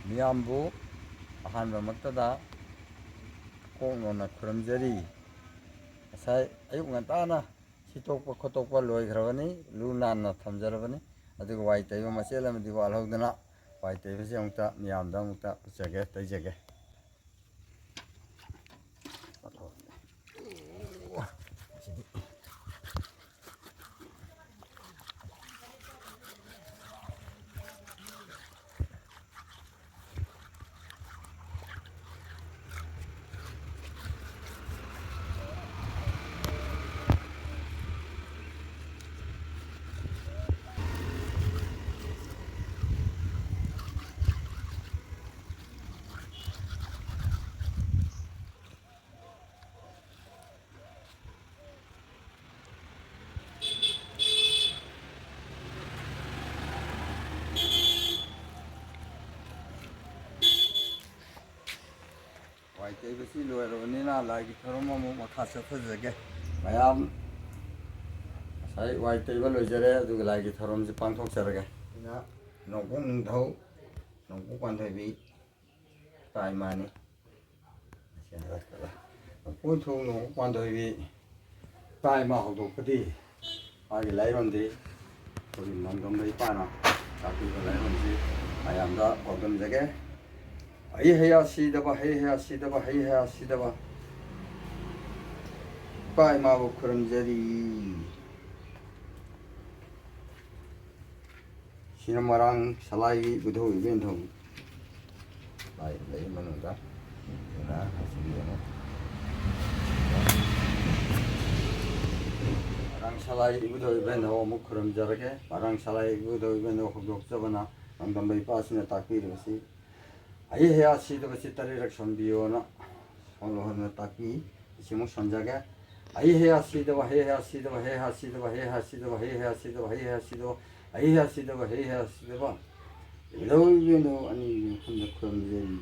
ꯃꯤꯌꯥꯝꯕꯨ ꯑꯍꯥꯟꯕꯃꯛꯇꯗ ꯀꯣꯛꯅꯣꯟꯅ ꯈꯨꯔꯨꯝꯖꯔꯤ. ꯉꯁꯥꯏ ꯑꯌꯨꯛ ꯉꯟꯇꯥꯅ ꯁꯤꯠꯇꯣꯛꯄ ꯈꯣꯠꯇꯣꯛꯄ ꯂꯣꯏꯈ꯭ꯔꯕꯅꯤ, ꯂꯨ ꯅꯥꯟꯅ ꯊꯝꯖꯔꯕꯅꯤ. ꯑꯗꯨꯒ ꯋꯥꯏ ꯇꯩꯕ ꯃꯆꯦꯠ ꯑꯃꯗꯤ ꯋꯥꯠꯍꯧꯗꯅ ꯋꯥꯏ ꯇꯩꯕꯁꯤ ꯑꯃꯨꯛꯇ ꯃꯤꯌꯥꯝꯗ ꯑꯃꯨꯛꯇ ꯎꯠꯆꯒꯦ, ꯇꯩꯖꯒꯦ. ꯋꯥꯏ ꯇꯩꯕꯁꯤ ꯂꯣꯏꯔꯕꯅꯤꯅ ꯂꯥꯏꯒꯤ ꯊꯧꯔꯝ ꯑꯃꯨꯛ ꯃꯈꯥ ꯆꯠꯊꯖꯒꯦ. ꯃꯌꯥꯝ ꯉꯁꯥꯏ ꯋꯥꯏ ꯇꯩꯕ ꯂꯣꯏꯖꯔꯦ, ꯑꯗꯨꯒ ꯂꯥꯏꯒꯤ ꯊꯧꯔꯝꯁꯤ ꯄꯥꯡꯊꯣꯛꯆꯔꯒꯦ. ꯑꯩꯅ ꯅꯣꯡꯄꯣꯛ ꯅꯤꯡꯊꯧ ꯅꯣꯡꯄꯣꯛ ꯄꯥꯟꯊꯣꯏꯕꯤ ꯏꯄꯥ ꯏꯃꯥꯅꯤ. ꯅꯣꯡꯄꯣꯛ ꯅꯤꯡꯊꯧ ꯅꯣꯡꯄꯣꯛ ꯄꯥꯟꯊꯣꯏꯕꯤ ꯏꯄꯥ ꯏꯃꯥ ꯍꯧꯗꯣꯛꯄꯗꯤ ꯃꯥꯒꯤ ꯂꯥꯏꯔꯣꯟꯗꯤ ꯑꯩꯈꯣꯏꯒꯤ ꯅꯣꯡꯗꯝꯕ ꯏꯄꯥꯅ ꯇꯥꯛꯄꯤꯕ ꯂꯥꯏꯔꯣꯟꯁꯤ ꯃꯌꯥꯝꯗ ꯄꯥꯎꯗꯝꯖꯒꯦ. ꯍꯩ ꯍꯩꯌꯥ ꯁꯤꯗꯕ, ꯍꯩ ꯍꯩꯌꯥ ꯁꯤꯗꯕ, ꯍꯩ ꯍꯩꯌꯥ ꯁꯤꯗꯕ ꯏꯄꯥ ꯏꯃꯥꯕꯨ ꯈꯨꯔꯨꯝꯖꯔꯤ. ꯁꯤꯅ ꯃꯔꯥꯡ ꯁꯂꯥꯏꯒꯤ ꯏꯕꯨꯙꯧ ꯏꯕꯦꯟꯊꯧ ꯂꯥꯏ ꯂꯩ ꯃꯅꯨꯡꯗ ꯃꯔꯥꯡ ꯁꯂꯥꯏ ꯏꯕꯨꯙꯧ ꯏꯕꯦꯟꯊꯧ ꯑꯃꯨꯛ ꯈꯨꯔꯨꯝꯖꯔꯒꯦ. ꯃꯔꯥꯡ ꯁꯂꯥꯏ ꯏꯕꯨꯙꯧ ꯏꯕꯦꯟꯊꯧ ꯍꯧꯗꯣꯛꯆꯕꯅ ꯅꯣꯡꯗꯝꯕ ꯏꯄꯥꯁꯤꯅ ꯇꯥꯛꯄꯤꯔꯤꯕꯁꯤ ꯍꯩ ꯍꯩꯌꯥ ꯁꯤꯗꯕꯁꯤ ꯇꯔꯦꯠꯔꯛ ꯁꯣꯟꯕꯤꯌꯣꯅ ꯁꯣꯟꯂꯣꯍꯟꯅ ꯇꯥꯛꯄꯤ. ꯑꯁꯤꯃꯨꯛ ꯁꯣꯟꯖꯒꯦ. ꯍꯩ ꯍꯩꯌꯥ ꯁꯤꯗꯕ, ꯍꯩ ꯍꯩꯌꯥ ꯁꯤꯗꯕ, ꯍꯩ ꯍꯩꯌꯥ ꯁꯤꯗꯕ, ꯍꯩ ꯍꯩꯌꯥ ꯁꯤꯗꯕ, ꯍꯩ ꯍꯩꯌꯥ ꯁꯤꯗꯕ, ꯍꯩ ꯍꯩꯌꯥ ꯁꯤꯗꯕ, ꯍꯩ ꯍꯩꯌꯥ ꯁꯤꯗꯕ, ꯍꯩ ꯍꯩꯌꯥ ꯁꯤꯗꯕ ꯏꯕꯨꯙꯧ ꯏꯕꯦꯟꯊꯧ ꯑꯅꯤꯒꯤ ꯃꯐꯝꯗ ꯈꯨꯔꯨꯝꯖꯔꯤ.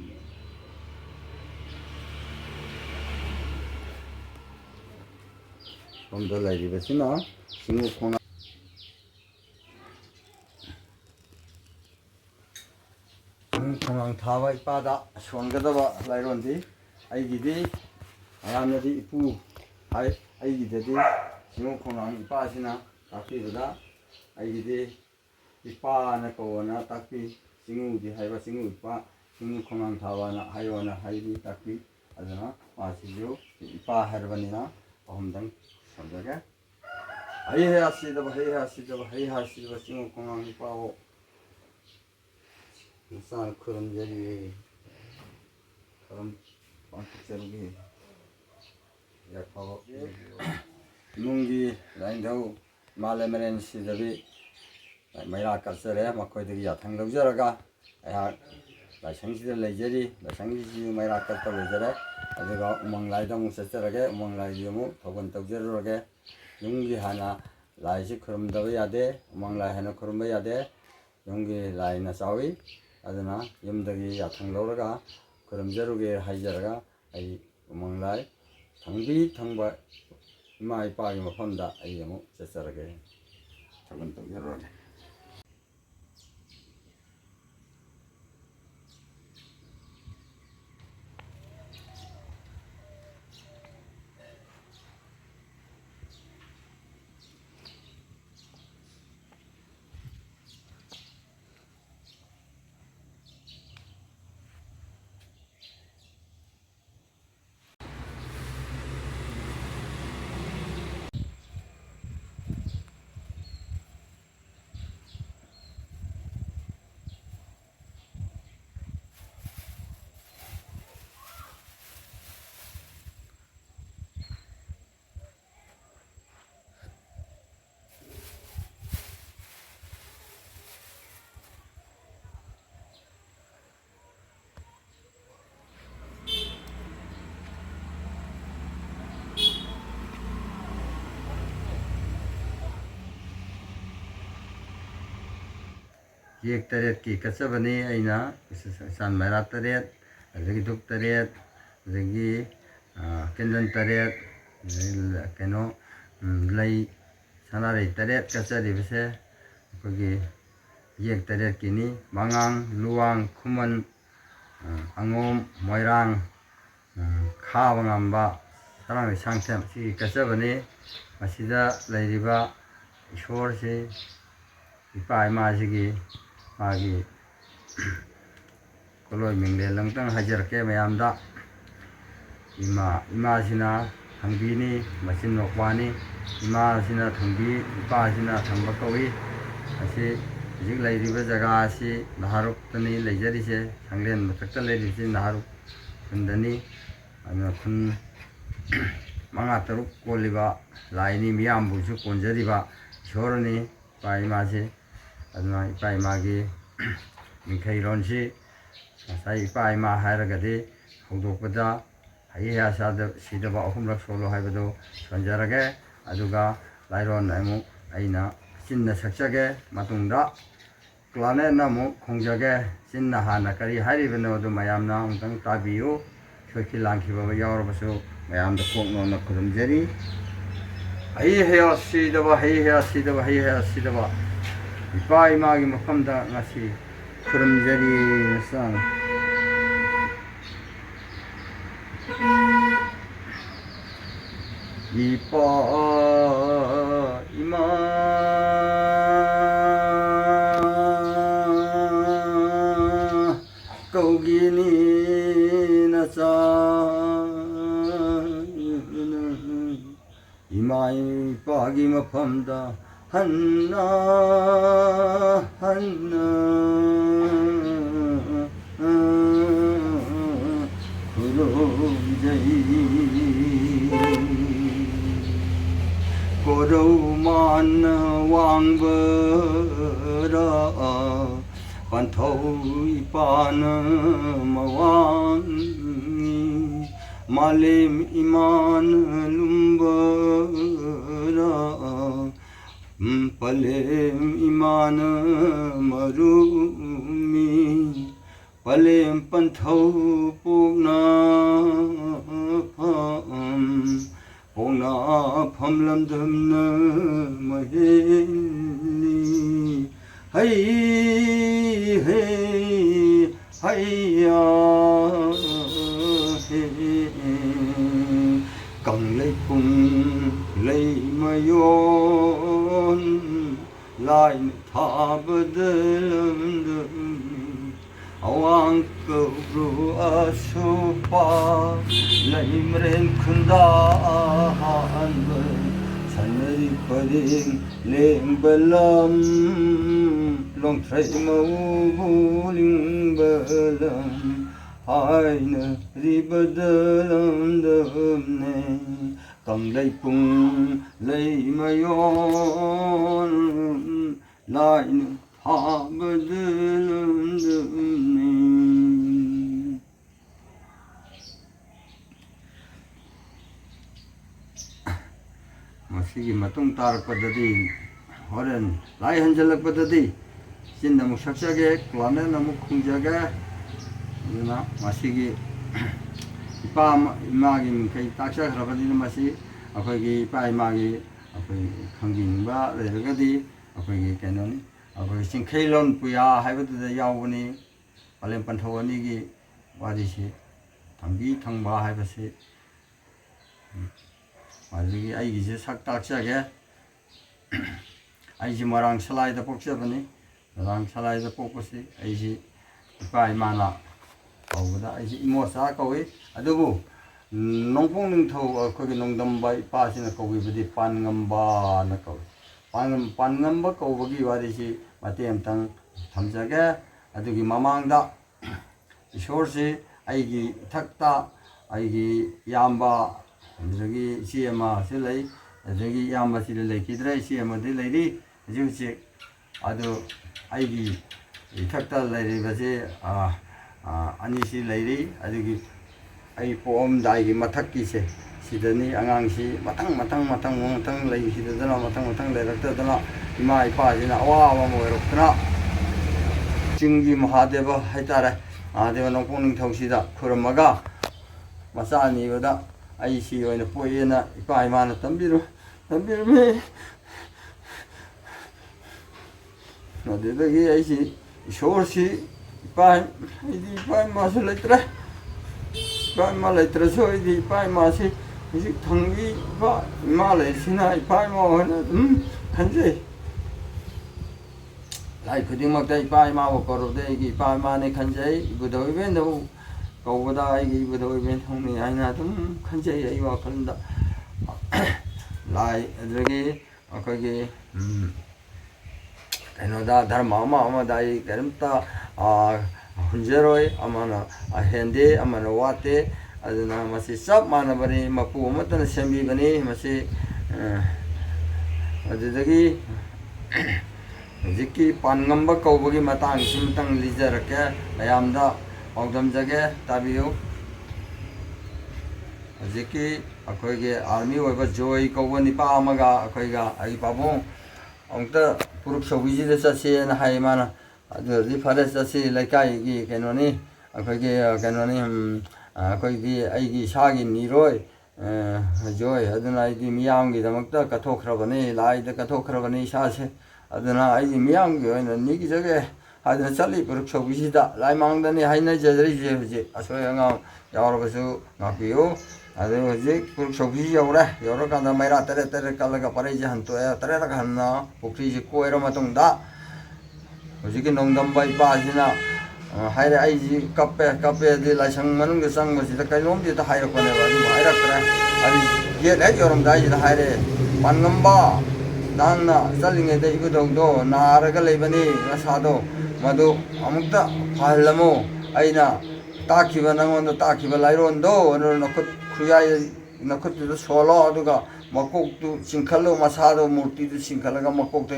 ꯁꯣꯝꯗ ꯂꯩꯔꯤꯕꯁꯤꯅ ꯆꯤꯡꯉꯨ ꯈꯣꯡꯅꯥꯡ ꯈꯣꯡꯅꯥꯡ ꯊꯥꯕ ꯏꯄꯥꯗ ꯁꯣꯟꯒꯗꯕ ꯂꯥꯏꯔꯣꯟꯗꯤ ꯑꯩꯒꯤꯗꯤ ꯃꯌꯥꯝꯅꯗꯤ ꯏꯄꯨ ꯍꯥꯏ, ꯑꯩꯒꯤꯗꯗꯤ ꯆꯤꯡꯉꯨ ꯈꯣꯡꯅꯥꯡ ꯏꯄꯥꯁꯤꯅ ꯇꯥꯛꯄꯤꯕꯗ ꯑꯩꯒꯤꯗꯤ ꯏꯄꯥꯅ ꯀꯧꯑꯣꯅ ꯇꯥꯛꯄꯤ. ꯆꯤꯡꯉꯨꯗꯤ ꯍꯥꯏꯕ ꯆꯤꯡꯉꯨ ꯏꯄꯥ, ꯆꯤꯡꯉꯨ ꯈꯣꯡꯅꯥꯡ ꯊꯥꯕꯅ ꯍꯥꯏꯌꯣꯅ ꯍꯥꯏꯕꯤ ꯇꯥꯛꯄꯤ. ꯑꯗꯨꯅ ꯃꯥꯁꯤꯁꯨ ꯏꯄꯥ ꯍꯥꯏꯔꯕꯅꯤꯅ ꯑꯍꯨꯝꯗꯪ ꯁꯣꯟꯖꯒꯦ. ꯍꯩ ꯍꯩꯌꯥ ꯁꯤꯗꯕ, ꯍꯩ ꯍꯩꯌꯥ ꯁꯤꯗꯕ, ꯍꯩ ꯍꯩꯌꯥ ꯁꯤꯗꯕ ꯆꯤꯡꯉꯨ ꯈꯣꯡꯅꯥꯡ ꯏꯄꯥꯕꯨ ꯅꯆꯥꯅ ꯈꯨꯔꯨꯝꯖꯔꯤ. ꯊꯧꯔꯝ ꯄꯥꯡꯊꯣꯛꯆꯔꯒꯦ. ꯌꯥꯏꯐꯕ ꯏꯃꯨꯡꯒꯤ ꯂꯥꯏꯅꯤꯡꯊꯧ ꯏꯃꯥ ꯂꯩꯃꯔꯦꯟ ꯁꯤꯗꯕꯤ ꯃꯩꯔꯥ ꯀꯠꯆꯔꯦ. ꯃꯈꯣꯏꯗꯒꯤ ꯌꯥꯊꯪ ꯂꯧꯖꯔꯒ ꯑꯩꯍꯥꯛ ꯂꯥꯏꯁꯪꯁꯤꯗ ꯂꯩꯖꯔꯤ. ꯂꯥꯏꯁꯪꯒꯤꯁꯤꯁꯨ ꯃꯩꯔꯥ ꯀꯠꯄ ꯂꯣꯏꯖꯔꯦ. ꯑꯗꯨꯒ ꯎꯃꯪ ꯂꯥꯏꯗ ꯑꯃꯨꯛ ꯆꯠꯆꯔꯒꯦ. ꯎꯃꯪ ꯂꯥꯏꯒꯤ ꯑꯃꯨꯛ ꯊꯧꯒꯜ ꯇꯧꯖꯔꯨꯔꯒꯦ. ꯌꯨꯝꯒꯤ ꯍꯥꯟꯅ ꯂꯥꯏꯁꯤ ꯈꯨꯔꯨꯝꯗꯕ ꯌꯥꯗꯦ. ꯎꯃꯪ ꯂꯥꯏ ꯍꯥꯟꯅ ꯈꯨꯔꯨꯝꯕ ꯌꯥꯗꯦ. ꯌꯨꯝꯒꯤ ꯂꯥꯏꯅ ꯆꯥꯎꯏ. ꯑꯗꯨꯅ ꯌꯨꯝꯗꯒꯤ ꯌꯥꯊꯪ ꯂꯧꯔꯒ ꯈꯨꯔꯨꯝꯖꯔꯨꯒꯦ ꯍꯥꯏꯖꯔꯒ ꯑꯩ ꯎꯃꯪ ꯂꯥꯏ ꯊꯪꯕꯤ ꯊꯪꯕ ꯏꯃꯥ ꯏꯄꯥꯒꯤ ꯃꯐꯝꯗ ꯑꯩ ꯑꯃꯨꯛ ꯆꯠꯆꯔꯒꯦ, ꯊꯧꯒꯜ ꯇꯧꯖꯔꯨꯔꯒꯦ. ꯌꯦꯛ ꯇꯔꯦꯠꯀꯤ ꯀꯠꯆꯕꯅꯤ ꯑꯩꯅ ꯁꯟ ꯃꯩꯔꯥ ꯇꯔꯦꯠ, ꯑꯗꯒꯤ ꯙꯨꯞ ꯇꯔꯦꯠ, ꯑꯗꯒꯤ ꯀꯦꯟꯗꯜ ꯇꯔꯦꯠ, ꯀꯩꯅꯣ ꯂꯩ ꯁꯅꯥꯔꯩ ꯇꯔꯦꯠ ꯀꯠꯆꯔꯤꯕꯁꯦ ꯑꯩꯈꯣꯏꯒꯤ ꯌꯦꯛ ꯇꯔꯦꯠꯀꯤꯅꯤ. ꯃꯉꯥꯡ, ꯂꯨꯋꯥꯡ, ꯈꯨꯃꯟ, ꯑꯉꯣꯝ ꯃꯣꯏꯔꯥꯡ ꯈꯥꯕ ꯉꯝꯕ ꯁꯔꯥꯡ ꯁꯥꯡꯊꯦꯝ ꯁꯤꯒꯤ ꯀꯠꯆꯕꯅꯤ ꯃꯁꯤꯗ ꯂꯩꯔꯤꯕ ꯏꯁꯣꯔꯁꯤ ꯏꯄꯥ ꯏꯃꯥꯁꯤꯒꯤ ꯃꯥꯒꯤ ꯈꯨꯂꯣꯏ ꯃꯤꯡꯂꯦꯟ ꯑꯃꯇꯪ ꯍꯥꯏꯖꯔꯛꯀꯦ ꯃꯌꯥꯝꯗ 이마시나 당비니 마신 녹바니 이마시나 당비 이빠시나 당바 거위 다시 지금 레이디브 자가시 나하룩더니 레이저리세 상련 마탁다 레이디시 나하룩 근더니 아니면 군 망아따룩 꼴리바 라이니 미암부주 꼰저리바 쇼르니 빠이마시 아니면 이빠이마기 민카이론시 사이 이빠이마 하이라가디 호독보다 하이야 시드바 어흠락 솔로 하이버도 전자라게 아주가 라이론 아무 아이나 신나 석자게 마둥다 클라네 나무 공자게 신나 하나 까리 하리베노도 마얌나 웅땅 따비요 쇼키 랑키바바 야오르바수 마얌도 꼭노나 그름제리 하이해야 시드바 하이해야 시드바 하이해야 시드바 이빠 이마기 목함다 나시 그름제리 상 이빠 이마 거기니 나자 이마 이빠기 마팜다 한나 한나 고로만 왕버라 반토이 빠는 마왕이 말렘 이만 룸버라 팔렘 이만 마루미 팔렘 반토 복나 봉나 팜람담나 마헬리 하이 헤이 하이야 헤 강레풍 레이마yon 라인 타버들름들 awang kebru asupa laimren kundahan sanari paring lengbalam long trai mauling balam aina ribadalam damne kamlai pung laimayon lain 하버들은 마시기 마tung 따르거든이 호렌 라이 한절럭거든이 진 너무 삭삭게 클라네 너무 쿵자게 누나 마시기 이빠 이마기 그이 딱삭 하버들은 마시 아버기 이빠 이마기 아버기 강긴바 레거디 아버기 개는 아버지 싱케일론 부야 하이버드다 야오니 발렘 판토원이기 와디시 당비 당바 하이버시 와디기 아이기지 삭딱지하게 아이지 뭐랑 슬라이드 뽑자더니 너랑 슬라이드 뽑고시 아이지 이빠 이마나 거보다 아이지 이모사 거기 아두고 농봉능토 거기 농담바 이빠시나 거기 부디 반감바나 거기 반감바 거기 와디시 마테암탕 담자게 아두기 마망다 이쇼르시 아이기 탁다 아이기 얌바 저기 시에마 실레이 저기 얌바 실레이 기드레 시에마디 레이디 지우치 아두 아이기 탁다 레이바시 아니시 레이디 아두기 아이 보험 다이기 마탁기세 시드니 앙앙시 마탕 레이 시드나 마탕 레럭터드나 이마 이빠지나 와와 뭐이렇구나 증기 마하데바 하이따라 아데바 농공능 통시다 그럼마가 마사니보다 아이시 오이나 보이나 이빠 이마나 덤비르메 어디다기 아이시 쇼르시 pai idi pai masu letra pai ma letra so idi pai masi isi thangi ba ma le sina pai ma hona khanjai lai khuding mak dai pai ma bo koro de gi pai ma ne khanjai ibudoi ben do kau da gi ibudoi ben thongni aina khanjai ai wa khalda lai adagi akhoi kainoda dharma ama dai karimta hunjeroi amana ahende amana wate aduna masi sab manabani mapu amatana sembi bani masi adudagi jiki pangamba kaubagi matang simtang lijarake ayamda paudam jage tabiyo jiki akhoi ge army oiba joy kauba nipa amaga akhoi ga ai pabong ongta puruk sobiji de chase na hai mana adu ri phare chase laikai gi kenoni akhoi ge kenoni akhoi gi ai gi sa gi niroi joy aduna ai gi miyam gi damakta kathokhrabani lai da kathokhrabani sa se aduna ai gi miyam gi oina ni gi jage aduna chali puruk sobiji da lai mangdani haina jajari je je asoi anga yaurabasu ngapiyo adu hojik puruk sobiji yaura yaurakanda maira tere tere kalaga parai je hanto ya tere ra hanna pukri je koira matungda hojik nongdam bai pa sina haire ai ji kappe de laisang manung ge sang basi da kainom de da haira kone ba du haira kra ari ye le yorom dai ji da haire pangamba nangna salinge de ibu dong do naraga lebani asado madu amukta phalamo aina takiba nangonda takiba lairondo no nakut khuyai nakut du solo aduga makok tu singkhalo masado murti du singkhalaga makok te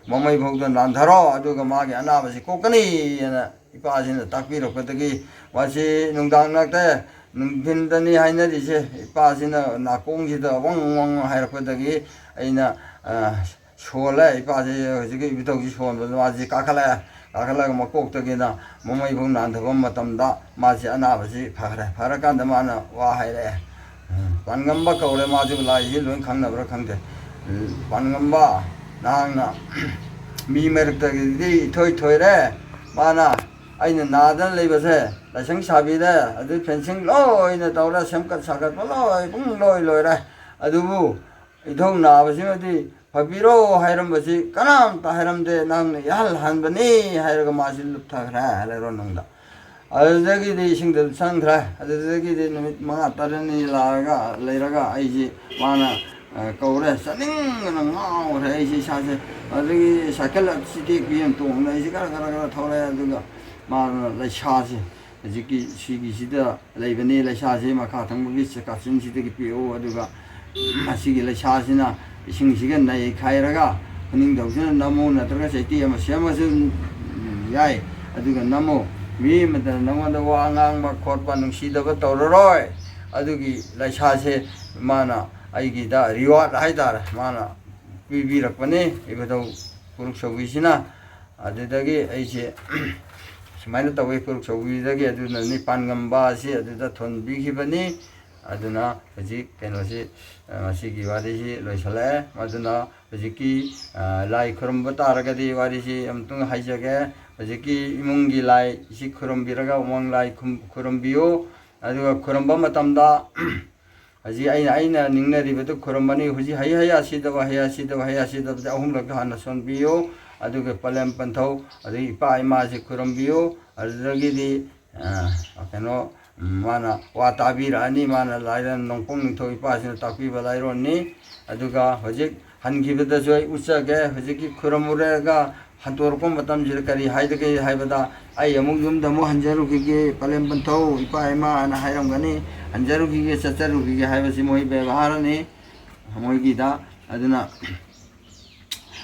mamai bhogda nandharo aduga mage anabasi kokani ana ipajina takpiro patagi wasi nungdang nakte nungdindani hainari se ipajina nakongjida wang hairakpatagi aina sole ipaje hojiki ibitogji sonba wasi kakhala makoktagina mamai bhog nandhaba matamda masi anabasi farakanda mana wa haire pangamba kaule maju lai luen khangnabra khangde pangamba nangna mi merktagi thoi re mana aina nadan leibase lasang sabide adu fencing loina tawra semkat sakat loi pung loi re adubu idhong nabasimadi pabiro hairam basi kanam ta hairam de nang yal hanbani hairaga masil luptha khra halero nangda adagi de singdal sangra adagi de numit manga tarani laga leiraga aiji mana kaure saning ngau re aiji sase adagi sakal siti biam tong na aiji kara thora aduga mana lai sase jiki sigi sida leibani lai sase makha thangbugi kasin sidagi pio aduga masigi lai sasina isingsiga nai khairaga huning dausina namo natraga saiti ama semasu yai aduga namo mi mata nangwanda wa ngang khotpa nungsidaba tawroroi adugi laisase mana aigi da reward haidar mana pibirakpane ibadau puruk sobisina adudagi aise sumaina tawai puruk sobidagi aduna ni pangamba si aduda thonbihibani aduna hojik kenosi masigi warisi loisale maduna hojiki lai khurumba taragadi warisi amtung haijage hojiki imungi lai isi khurumbiraga umang lai khurumbiyo aduga khurumba matamda haji aina ningnaribadu khurumbani hoji haya sidaba ahumlak hana sonbiyo aduga palem panthau adu ipa ima si khurumbiyo adugidi keno mana watabirani mana lairan nongpong ningthoi ipasina takpiba laironni aduga hojik hankhibada joi uchage hojiki khuramurega hantorko matam jira kari haidage haibada ai amuk yumda mo hanjarukige palem panthau ipa ima ana hairamgani hanjarukige chacharukige haibasi moi bebaharani moigida aduna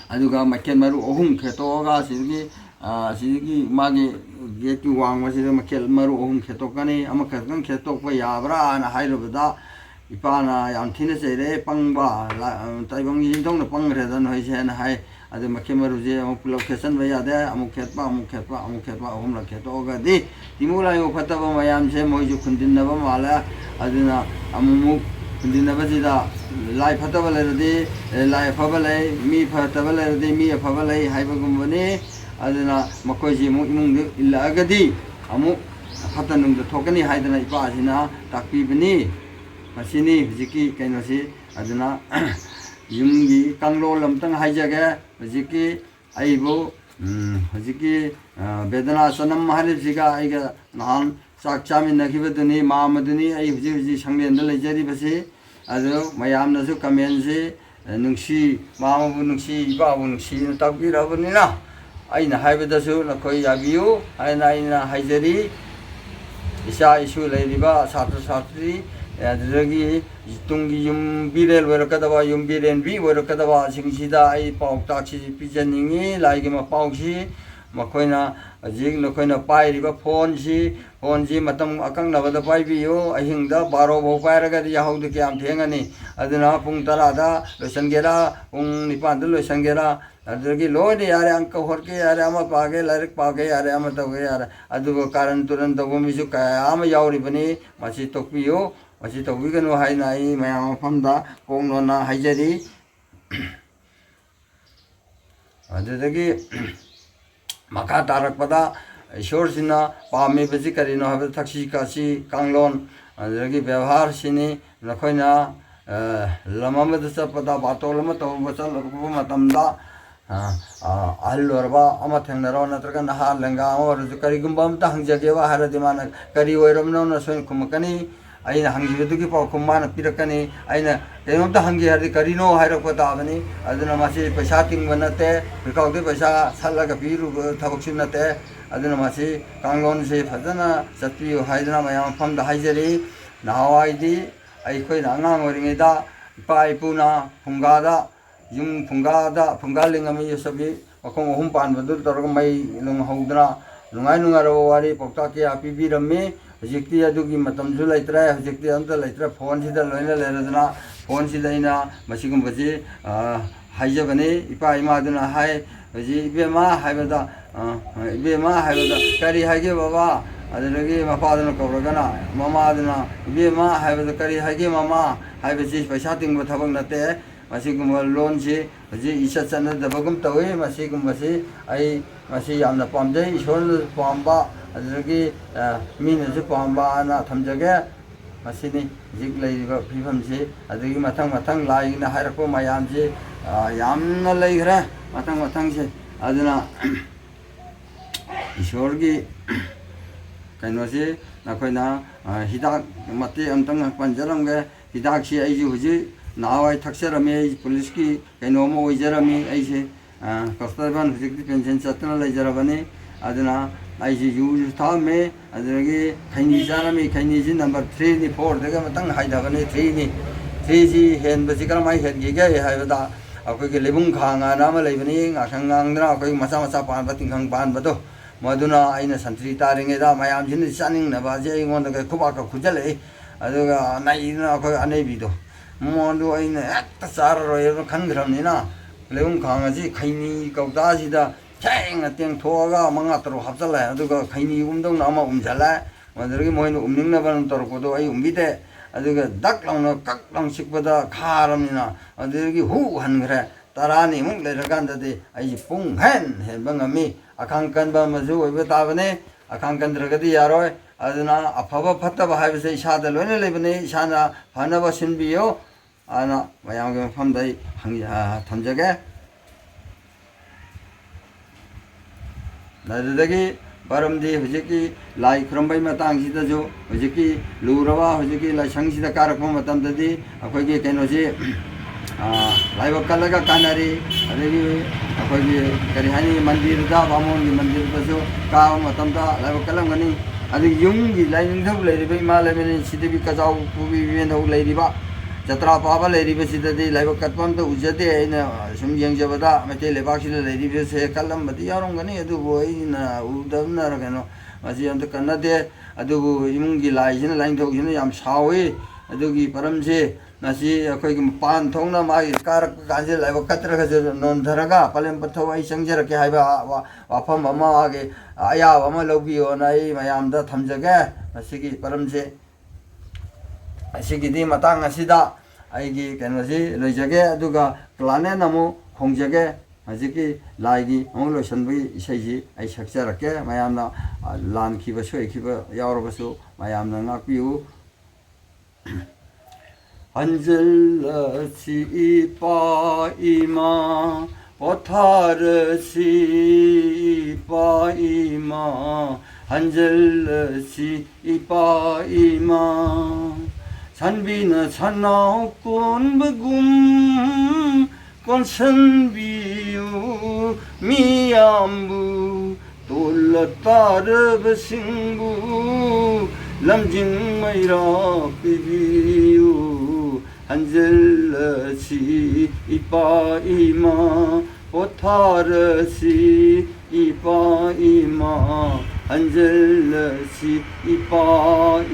aduga makken maru ohum khetoga sigi magi geti wang masida makel maru ohum khetokani amakhatkan khetokpa yabra ana hairubada ipana yam thina seire pangba taibang yidong na pangredan hoise na hai adu makke maru je amuk location ba yade amuk khetpa ohum la khetoga di timula yo khataba mayam se moiju khundinaba mala aduna amuk khundinaba sida lai phataba leradi lai phaba lai mi phataba leradi mi phaba lai haiba gumbani aduna makoisi mu imung illagadi amu fatanung da thokani haidana ipa asina takpi bani masini hujiki kainosi aduna yumgi kanglo lamtang haijage hujiki aibo hujiki bedana sanam haribsiga aiga nahan sak chamin nakibaduni mamaduni ai huji sanglenda lejari basi adu mayamnasu kamensi nungsi mamabu nungsi ibabu nungsi takbirabunina aina haibadasu nakoi yabiyu aina haijari isa isu leiriba satu satri adagi tungi yumbirel werakadaba yumbiren bi werakadaba singsida ai pauk taksi pijaningi laigi ma pauksi makoina ajik nokoina pairiba phone si matam akang nabada paibiyo ahingda 12 bau pairaga di yahaudu kyam thengani aduna pung 10 da loisangera pung 9 da loisangera adagi lodi yare angka horke yare ama page larik page yare ama tawge yare adugo karan turan tawgo misu kaya ama yauri bani masi tokpiyo masi tokbiganu haina ai mayam famda kongnona haijari adudagi maka tarak pada ishor sina pami besi karino habe taksi kasi kanglon adagi ବ୍ୟବହାର sini nakoina lamamada pada batolama to basal matamda alorba ama thengnaro natraga naha lenga or karigumbam ta hangjageva haradimana kari oiramno na soin kumakani aina hangibedugi pa kumana pirakani aina enonta hangi hari karino hairako tabani aduna masi paisa tingbanate bikaude paisa salaga biru thabaksinate aduna masi kanglon se phadana satpiyo haidana mayam famda haijari nahawaidi aikoi angang oringeda ipa ipuna phungada yung phungada phungalingami yosabi akong ohum panbadu torga mai lung haudra lungai nungaro wari pokta ke apibirame hujikti adugi matamju laitra hujikti anta laitra phone sida loina leradana phone sida ina masigum baji haijabane ipa ima aduna hai baji ibema haibada kari haige baba adunagi mapadana kauragana mama aduna ibema haibada kari haige mama haibaji paisa tingba thabak nate masigum loan si baji isa chana dabagum tawe masigum basi ai masi yamna pamjai ishon pamba adagi minasu pamba na thamjage masini jik leiba phifamsi adagi mathang lai na hairako mayamsi yamna leigra mathang se aduna ishorgi kainosi nakoina hidak mate amtang panjaramge hidak si aiju huji nawai thakserame police ki kainoma oijarami aise kastaban hujikti pension chatna leijarabani aduna aisi use thame adagi khaini jarami khaini ji number 3 ni 4 daga matang haidabani 3 ni 3 ji hen basi karamai hen ge ge haibada akoi ge lebung khanga na ma leibani ngakhang dra akoi masa pan ba tingkhang pan ba do maduna aina santri taringe da mayam jin chaning na ba je ngon da khuba ka khujale aduga nai na akoi anei bi do mondu aina ekta char ro yo khangram ni na lebung khanga ji khaini kauda ji da cheng ateng thoga manga tro hapsala aduga khaini umdong na ma umjala madrgi moin umning na ban tor ko do ai umbide aduga dak long kak long sikbada kharamnina adurgi hu han gre tarani mung le raganda de ai pung hen bangami akang kan ba mazu oiba tabane akang kan dragadi yaroi aduna afaba phattaba haibse isada loine lebane isana phanaba sinbiyo ana mayam ge famdai hangi thamjage 나르다기 바람디 후지키 라이 크럼바이 마땅시다죠 후지키 루라와 후지키 라 상시다 까락고 마땅다디 아코기 케노지 라이바 칼라가 카나리 아데기 아코기 카리하니 만디르다 바몬기 만디르다죠 까 마땅다 라이바 칼랑가니 아데 용기 라이닝답 레리베 마레메니 시데비 카자우 부비 비엔도 레리바 jatra papa leri besi dadi laiba katpam to ujate aina sum yengjabada mate lebakshila leri besi kallam bati yarong gani adu boy na udamna ragano masi anta kannade adu imungi laijina lain thogina yam sawi adugi paramse nasi akoi ki pan thongna mai karak kanje laiba katra khaje non dharaga palem patho ai sangjara ke haiba wafam mama age aya mama lobi onai mayamda thamjage masigi paramse asigidi matang asida aigi kenasi loijage aduga plane namu khongjage ꯍꯧꯖꯤꯛꯀꯤ ꯂꯥꯏꯒꯤ ꯑꯃꯨꯛ ꯂꯣꯏꯁꯤꯟꯕꯒꯤ ꯏꯁꯩꯁꯤ ꯑꯩ ꯁꯛꯆꯔꯛꯀꯦ ꯃꯌꯥꯝꯅ ꯂꯥꯟꯈꯤꯕ ꯁꯣꯏꯈꯤꯕ ꯌꯥꯎꯔꯕꯁꯨ ꯃꯌꯥꯝꯅ ꯉꯥꯛꯄꯤꯌꯨ 한젤라시 이빠 이마 포타르시 이빠 이마 한젤라시 이빠 이마 산비나 산나꾼 버금 꼰선비유 미암부 돌라따르버싱부 람징마이라 비비유 한젤라시 이빠이마 포타르시 이빠이마 한젤라시 이빠이마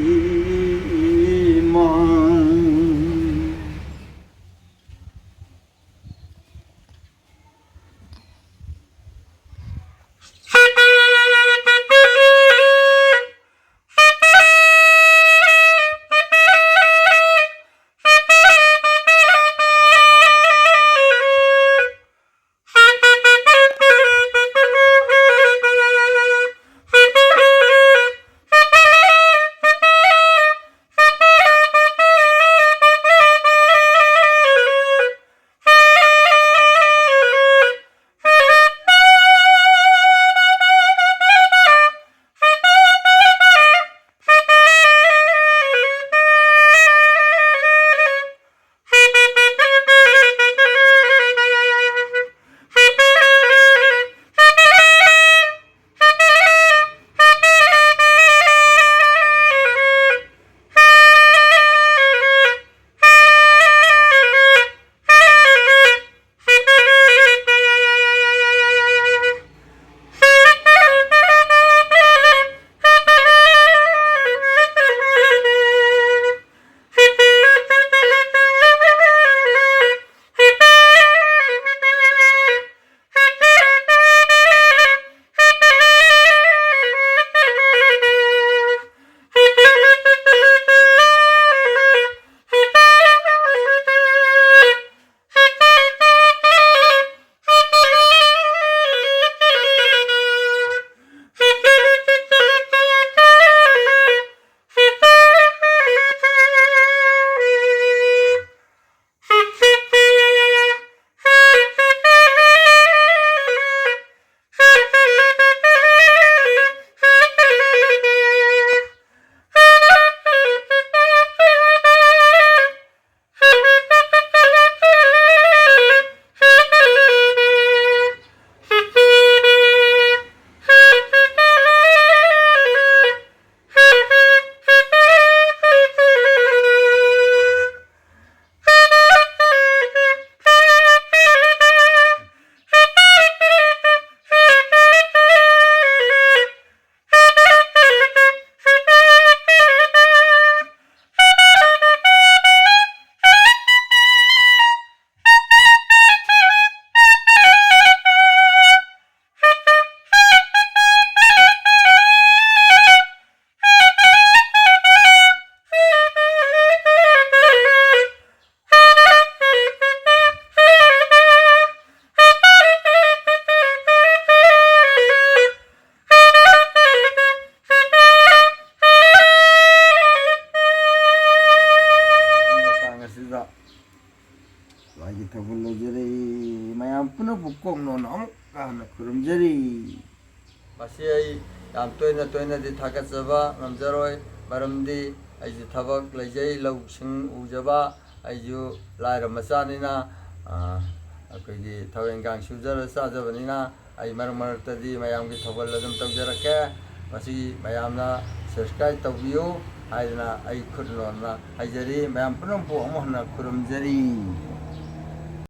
마기 더불러저리 마양 뿌너 북곡노 너무가 그름저리 마시아이 ꯌꯥꯝ ꯇꯣꯏꯅꯗꯤ ꯊꯥꯒꯠꯆꯕ ꯉꯝꯖꯔꯣꯏ ꯃꯔꯝꯗꯤ ꯑꯩꯁꯨ ꯊꯕꯛ ꯂꯩꯖꯩ ꯂꯧꯁꯤꯡ ꯎꯖꯕ ꯑꯩꯁꯨ ꯂꯥꯏꯔ ꯃꯆꯥꯅꯤꯅ ꯑꯩꯈꯣꯏꯒꯤ ꯊꯕꯛ ꯏꯟꯈꯥꯡ ꯁꯨꯖꯔ ꯆꯥꯖꯕꯅꯤꯅ ꯑꯩ ꯃꯔꯛ ꯃꯔꯛꯇꯗꯤ ꯃꯌꯥꯝꯒꯤ ꯊꯧꯒꯜ ꯑꯗꯨꯝ ꯇꯧꯖꯔꯛꯀꯦ ꯃꯁꯤ ꯃꯌꯥꯝꯅ ꯁꯕꯁꯀ꯭ꯔꯥꯏꯕ ꯇꯧꯕꯤꯌꯨ ꯍꯥꯏꯗꯅ ꯑꯩ ꯈꯨꯠ ꯂꯣꯟꯅ ꯍꯥꯏꯖꯔꯤ ꯃꯌꯥꯝ ꯄꯨꯝꯅꯃꯛꯄꯨ ꯑꯃꯨꯛ ꯍꯟꯅ ꯈꯨꯔꯨꯝꯖꯔꯤ